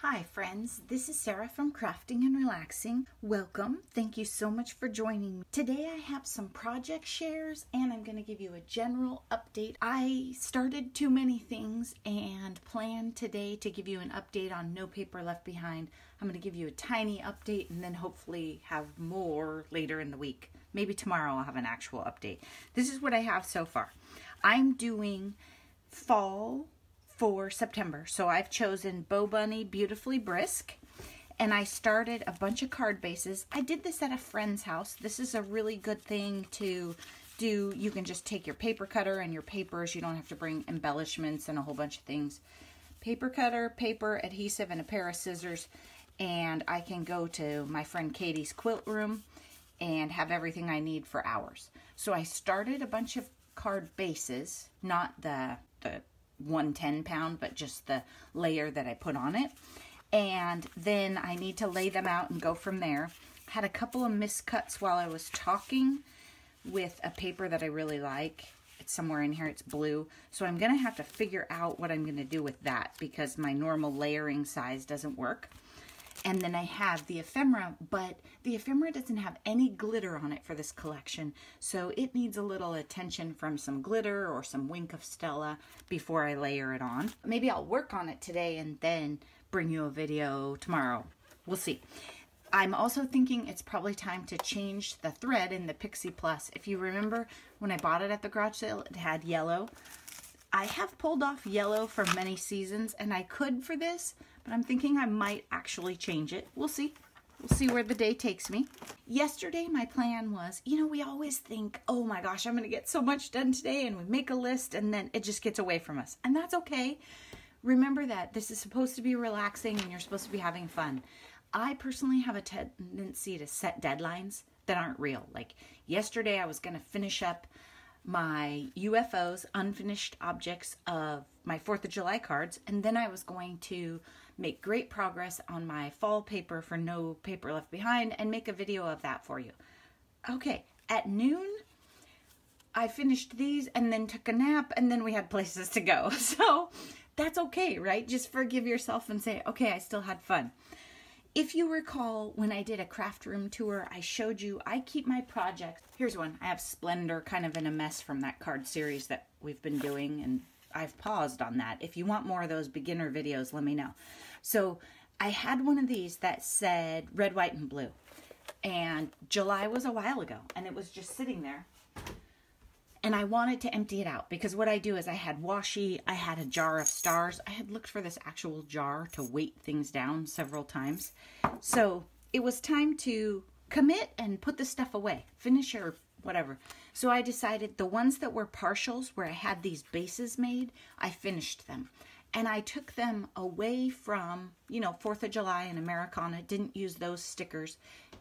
Hi friends, this is Sarah from Crafting and Relaxing. Welcome. Thank you so much for joining me. Today I have some project shares and I'm going to give you a general update. I started too many things and planned today to give you an update on No Paper Left Behind. I'm going to give you a tiny update and then hopefully have more later in the week. Maybe tomorrow I'll have an actual update. This is what I have so far. I'm doing fall for September. So I've chosen Bow Bunny Beautifully Brisk, and I started a bunch of card bases. I did this at a friend's house. This is a really good thing to do. You can just take your paper cutter and your papers. You don't have to bring embellishments and a whole bunch of things. Paper cutter, paper, adhesive, and a pair of scissors, and I can go to my friend Katie's quilt room and have everything I need for hours. So I started a bunch of card bases, not the 110 pound, but just the layer that I put on it. And then I need to lay them out and go from there. Had a couple of miscuts while I was talking with a paper that I really like. It's somewhere in here, it's blue. So I'm gonna have to figure out what I'm gonna do with that because my normal layering size doesn't work. And then I have the ephemera, but the ephemera doesn't have any glitter on it for this collection. So it needs a little attention from some glitter or some Wink of Stella before I layer it on. Maybe I'll work on it today and then bring you a video tomorrow. We'll see. I'm also thinking it's probably time to change the thread in the Pixie Plus. If you remember when I bought it at the garage sale, it had yellow. I have pulled off yellow for many seasons and I could for this, but I'm thinking I might actually change it. We'll see. We'll see where the day takes me. Yesterday, my plan was, we always think, oh my gosh, I'm going to get so much done today, and we make a list and then it just gets away from us. And that's okay. Remember that this is supposed to be relaxing and you're supposed to be having fun. I personally have a tendency to set deadlines that aren't real. Like yesterday, I was going to finish up my UFOs, unfinished objects of my 4th of July cards, and then I was going to make great progress on my fall paper for No Paper Left Behind and make a video of that for you. Okay, at noon, I finished these and then took a nap and then we had places to go. So that's okay, right? Just forgive yourself and say, okay, I still had fun. If you recall, when I did a craft room tour, I showed you I keep my projects. Here's one. I have Splendor kind of in a mess from that card series that we've been doing, and I've paused on that. If you want more of those beginner videos, let me know. So I had one of these that said red, white, and blue. And July was a while ago, and it was just sitting there. And I wanted to empty it out because what I do is I had washi, I had a jar of stars. I had looked for this actual jar to weight things down several times. So it was time to commit and put the stuff away, finish or whatever. So I decided the ones that were partials where I had these bases made, I finished them. And I took them away from, 4th of July and Americana, didn't use those stickers,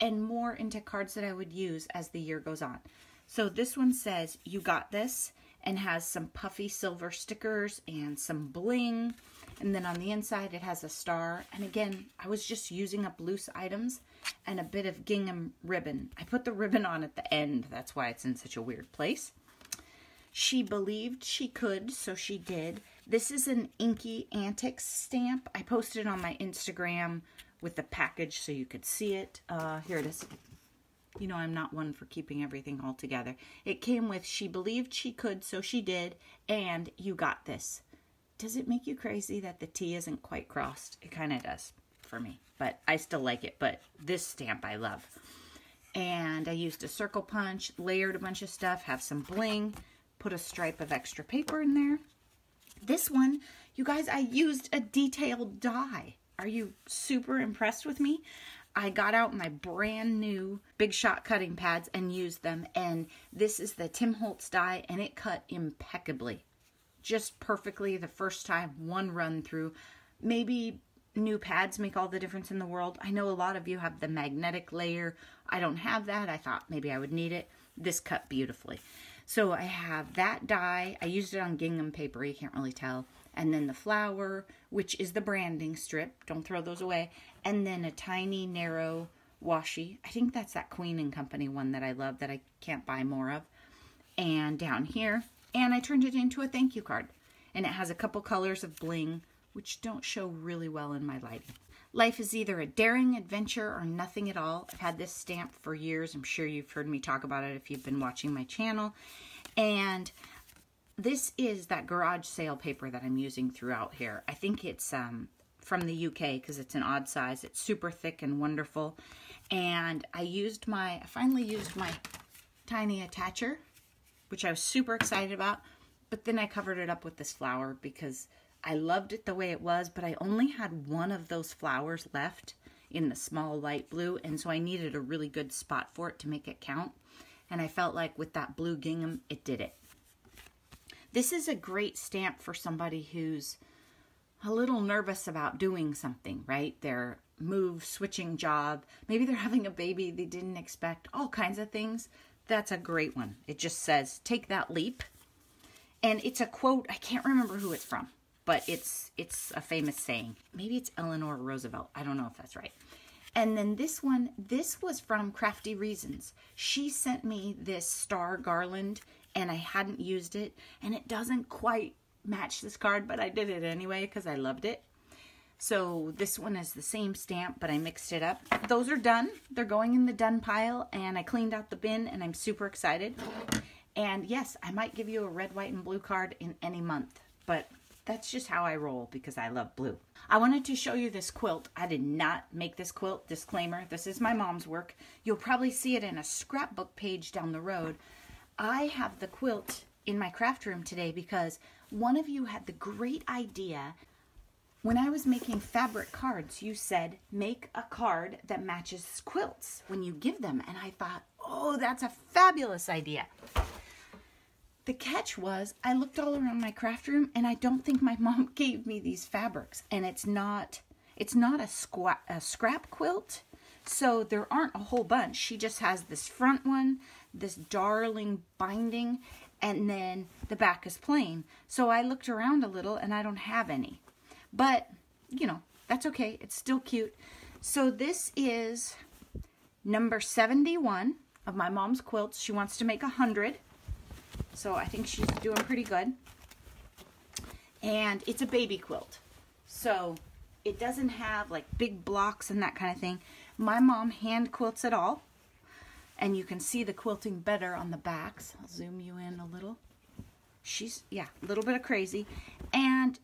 and more into cards that I would use as the year goes on. So this one says, "You got this," and has some puffy silver stickers and some bling. And then on the inside, it has a star. And again, I was just using up loose items and a bit of gingham ribbon. I put the ribbon on at the end. That's why it's in such a weird place. She believed she could, so she did. This is an Inky Antics stamp. I posted it on my Instagram with the package so you could see it. Here it is. I'm not one for keeping everything all together. It came with "She believed she could, so she did," and "You got this." Does it make you crazy that the T isn't quite crossed? It kind of does for me, but I still like it. But this stamp I love. And I used a circle punch, layered a bunch of stuff, have some bling, put a stripe of extra paper in there. This one, you guys, I used a detailed die. Are you super impressed with me? I got out my brand new Big Shot cutting pads and used them. And this is the Tim Holtz die, and it cut impeccably. Just perfectly the first time, one run through. Maybe new pads make all the difference in the world. I know a lot of you have the magnetic layer. I don't have that. I thought maybe I would need it. This cut beautifully. So I have that die. I used it on gingham paper. You can't really tell. And then the flower, which is the branding strip. Don't throw those away. And then a tiny, narrow washi. I think that's that Queen and Company one that I love that I can't buy more of. And down here. And I turned it into a thank you card. And it has a couple colors of bling, which don't show really well in my lighting. Life is either a daring adventure or nothing at all. I've had this stamp for years. I'm sure you've heard me talk about it if you've been watching my channel. And this is that garage sale paper that I'm using throughout here. I think it's from the UK because it's an odd size. It's super thick and wonderful. And I finally used my tiny attacher, which I was super excited about. But then I covered it up with this flower because I loved it the way it was, but I only had one of those flowers left in the small light blue, and so I needed a really good spot for it to make it count. And I felt like with that blue gingham, it did it. This is a great stamp for somebody who's a little nervous about doing something, right? Their move, switching job, maybe they're having a baby they didn't expect, all kinds of things. That's a great one. It just says, take that leap. And it's a quote, I can't remember who it's from, but it's a famous saying. Maybe it's Eleanor Roosevelt. I don't know if that's right. And then this one, this was from Crafty Reasons. She sent me this star garland, and I hadn't used it, and it doesn't quite match this card, but I did it anyway because I loved it. So this one is the same stamp, but I mixed it up. Those are done. They're going in the done pile, and I cleaned out the bin, and I'm super excited. And yes, I might give you a red, white, and blue card in any month, but that's just how I roll because I love blue. I wanted to show you this quilt. I did not make this quilt. Disclaimer, this is my mom's work. You'll probably see it in a scrapbook page down the road. I have the quilt in my craft room today because one of you had the great idea. When I was making fabric cards, you said, make a card that matches quilts when you give them. And I thought, oh, that's a fabulous idea. The catch was, I looked all around my craft room, and I don't think my mom gave me these fabrics. And it's not a scrap quilt, so there aren't a whole bunch. She just has this front one, this darling binding, and then the back is plain. So I looked around a little, and I don't have any. But, you know, that's okay. It's still cute. So this is number 71 of my mom's quilts. She wants to make 100. So I think she's doing pretty good. And it's a baby quilt. So it doesn't have like big blocks and that kind of thing. My mom hand quilts it all. And you can see the quilting better on the backs. I'll zoom you in a little. She's, yeah, a little bit of crazy. And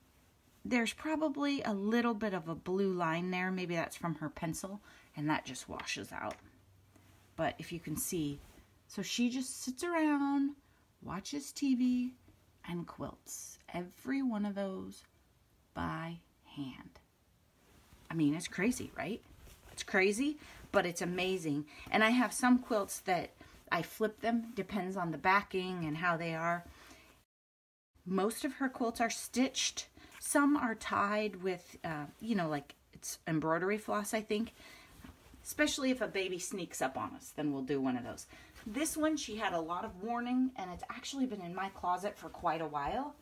there's probably a little bit of a blue line there. Maybe that's from her pencil. And that just washes out. But if you can see, so she just sits around, watches TV, and quilts. Every one of those by hand. I mean, it's crazy, right? It's crazy, but it's amazing. And I have some quilts that I flip them. Depends on the backing and how they are. Most of her quilts are stitched. Some are tied with, you know, like it's embroidery floss, I think. Especially if a baby sneaks up on us, then we'll do one of those. This one, she had a lot of warning, and it's actually been in my closet for quite a while.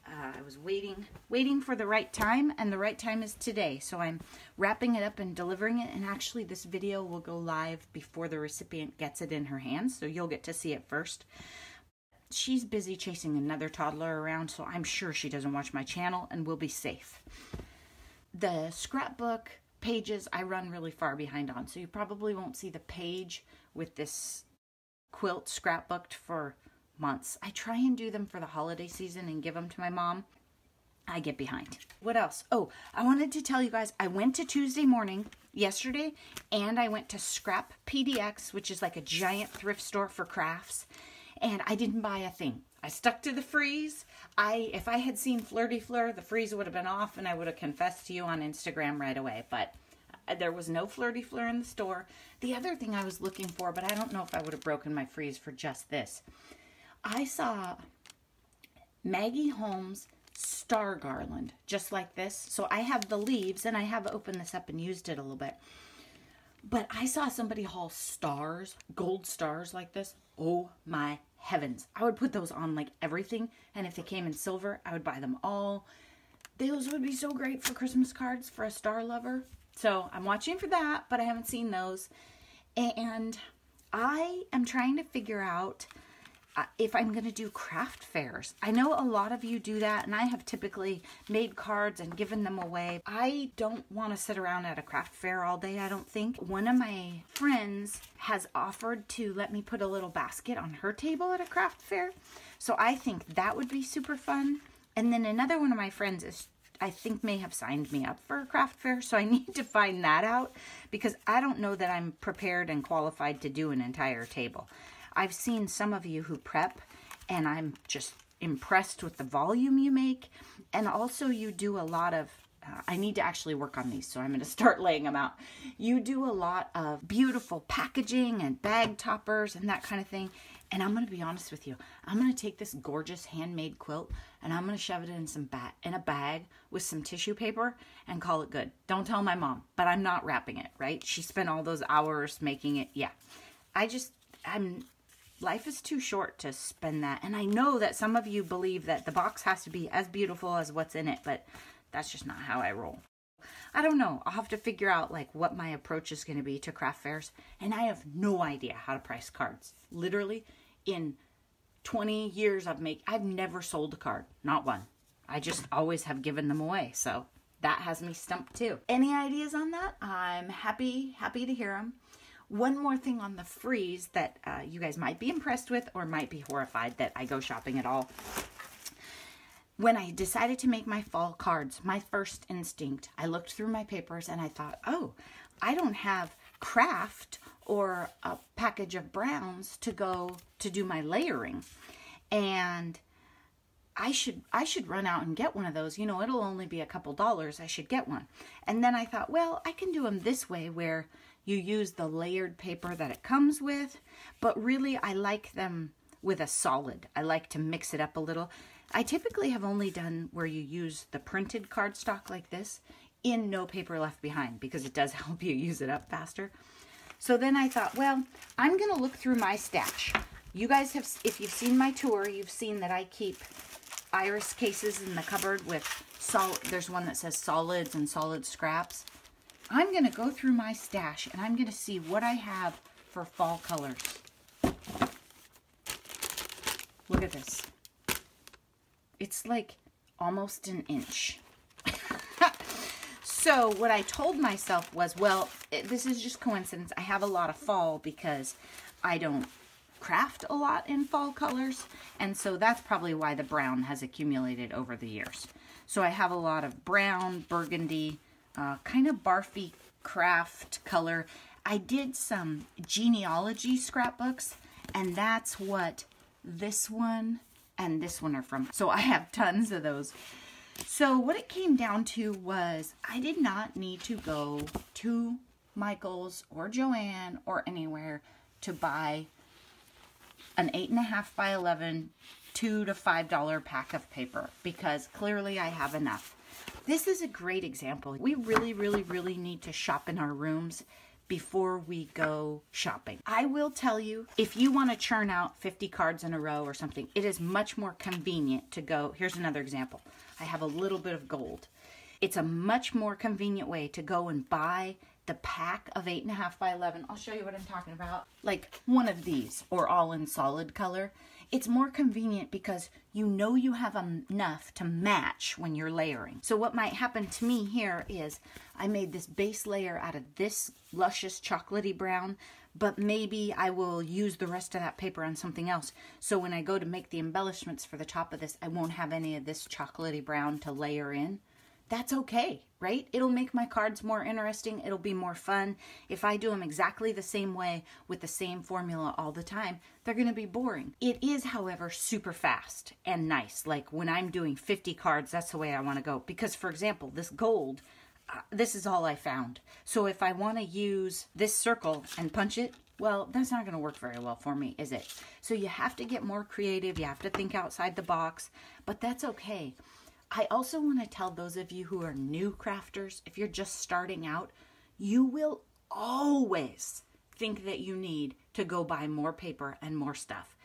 I was waiting for the right time, and the right time is today. So I'm wrapping it up and delivering it, and actually this video will go live before the recipient gets it in her hands, so you'll get to see it first. She's busy chasing another toddler around, so I'm sure she doesn't watch my channel, and we'll be safe. The scrapbook pages I run really far behind on, so you probably won't see the page with this quilt scrapbooked for months. I try and do them for the holiday season and give them to my mom. I get behind. What else? Oh, I wanted to tell you guys, I went to Tuesday morning yesterday, and I went to Scrap PDX, which is like a giant thrift store for crafts, and I didn't buy a thing. I stuck to the freeze. If I had seen Flirty Fleur, the freeze would have been off, and I would have confessed to you on Instagram right away, but there was no Flirty Fleur in the store. The other thing I was looking for, but I don't know if I would have broken my freeze for just this. I saw Maggie Holmes star garland, just like this. So I have the leaves, and I have opened this up and used it a little bit. But I saw somebody haul stars, gold stars like this. Oh my heavens. I would put those on like everything, and if they came in silver, I would buy them all. Those would be so great for Christmas cards for a star lover. So I'm watching for that, but I haven't seen those. And I am trying to figure out if I'm going to do craft fairs. I know a lot of you do that, and I have typically made cards and given them away. I don't want to sit around at a craft fair all day, I don't think. One of my friends has offered to let me put a little basket on her table at a craft fair. So I think that would be super fun. And then another one of my friends is, I think, may have signed me up for a craft fair. So I need to find that out, because I don't know that I'm prepared and qualified to do an entire table. I've seen some of you who prep, and I'm just impressed with the volume you make. And also you do a lot of, I need to actually work on these, so I'm going to start laying them out. You do a lot of beautiful packaging and bag toppers and that kind of thing. And I'm going to be honest with you. I'm going to take this gorgeous handmade quilt and I'm going to shove it in a bag with some tissue paper and call it good. Don't tell my mom, but I'm not wrapping it, right? She spent all those hours making it. Yeah. Life is too short to spend that. And I know that some of you believe that the box has to be as beautiful as what's in it, but that's just not how I roll. I don't know. I'll have to figure out like what my approach is going to be to craft fairs. And I have no idea how to price cards. Literally, in 20 years I've never sold a card. Not one. I just always have given them away. So that has me stumped too. Any ideas on that? I'm happy to hear them. One more thing on the freeze that you guys might be impressed with or might be horrified that I go shopping at all. When I decided to make my fall cards, my first instinct, I looked through my papers and I thought, oh, I don't have craft or a package of browns to go to do my layering. And I should run out and get one of those. You know, it'll only be a couple dollars. I should get one. And then I thought, well, I can do them this way where you use the layered paper that it comes with, but really I like them with a solid. I like to mix it up a little. I typically have only done where you use the printed cardstock like this in No Paper Left Behind, because it does help you use it up faster. So then I thought, well, I'm going to look through my stash. You guys have, if you've seen my tour, you've seen that I keep iris cases in the cupboard with there's one that says solids and solid scraps. I'm going to go through my stash and I'm going to see what I have for fall colors. Look at this. It's like almost an inch. So what I told myself was, well, this is just coincidence. I have a lot of fall because I don't craft a lot in fall colors. And so that's probably why the brown has accumulated over the years. So I have a lot of brown, burgundy, kind of barfy craft color. I did some genealogy scrapbooks, and that's what this one and this one are from. So I have tons of those. So what it came down to was I did not need to go to Michael's or Joann or anywhere to buy an 8.5 by 11 $2 to $5 pack of paper, because clearly I have enough. This is a great example. We really need to shop in our rooms before we go shopping. I will tell you, if you want to churn out 50 cards in a row or something, it is much more convenient to go. Here's another example. I have a little bit of gold. It's a much more convenient way to go and buy the pack of 8.5 by 11. I'll show you what I'm talking about. Like one of these, or all in solid color. It's more convenient because you know you have enough to match when you're layering. So what might happen to me here is I made this base layer out of this luscious chocolatey brown, but maybe I will use the rest of that paper on something else. So when I go to make the embellishments for the top of this, I won't have any of this chocolatey brown to layer in. That's okay, right? It'll make my cards more interesting. It'll be more fun. If I do them exactly the same way with the same formula all the time, they're going to be boring. It is, however, super fast and nice. Like when I'm doing 50 cards, that's the way I want to go. Because, for example, this gold, this is all I found. So if I want to use this circle and punch it, well, that's not going to work very well for me, is it? So you have to get more creative. You have to think outside the box, but that's okay. I also want to tell those of you who are new crafters, if you're just starting out, you will always think that you need to go buy more paper and more stuff.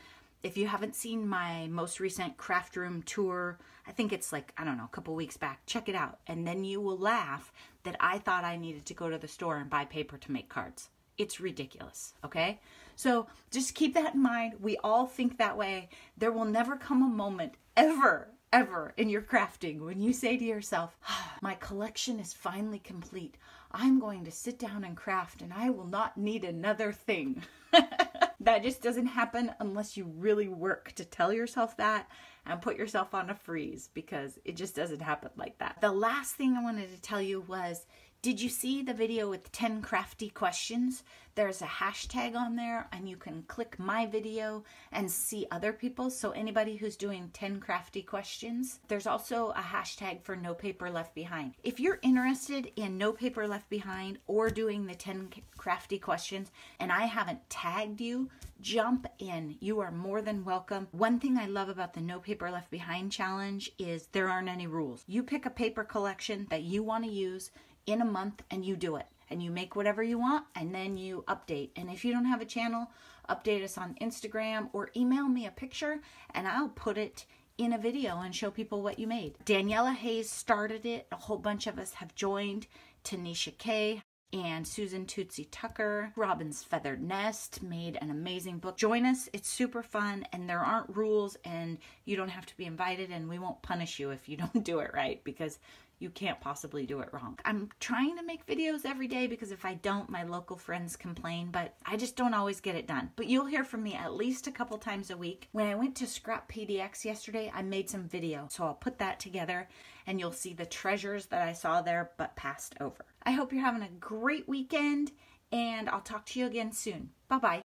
If you haven't seen my most recent craft room tour, I think it's like, I don't know, a couple weeks back, check it out. And then you will laugh that I thought I needed to go to the store and buy paper to make cards. it's ridiculous, okay? So just keep that in mind. We all think that way. There will never come a moment ever in your crafting when you say to yourself, my collection is finally complete. I'm going to sit down and craft and I will not need another thing. That just doesn't happen unless you really work to tell yourself that and put yourself on a freeze, because it just doesn't happen like that. The last thing I wanted to tell you was, did you see the video with 10 crafty questions? There's a hashtag on there and you can click my video and see other people's. So anybody who's doing 10 crafty questions, there's also a hashtag for No Paper Left Behind. If you're interested in No Paper Left Behind or doing the 10 crafty questions and I haven't tagged you, jump in. You are more than welcome. One thing I love about the No Paper Left Behind challenge is there aren't any rules. You pick a paper collection that you want to use in a month and you do it. And you make whatever you want and then you update. And if you don't have a channel, update us on Instagram or email me a picture and I'll put it in a video and show people what you made. Daniela Hayes started it. A whole bunch of us have joined. Tanisha Kay and Susan Tootsie Tucker. Robin's Feathered Nest made an amazing book. Join us. It's super fun and there aren't rules and you don't have to be invited, and we won't punish you if you don't do it right, because you can't possibly do it wrong. I'm trying to make videos every day because if I don't, my local friends complain, but I just don't always get it done. But you'll hear from me at least a couple times a week. When I went to Scrap PDX yesterday, I made some video. So I'll put that together and you'll see the treasures that I saw there but passed over. I hope you're having a great weekend and I'll talk to you again soon. Bye-bye.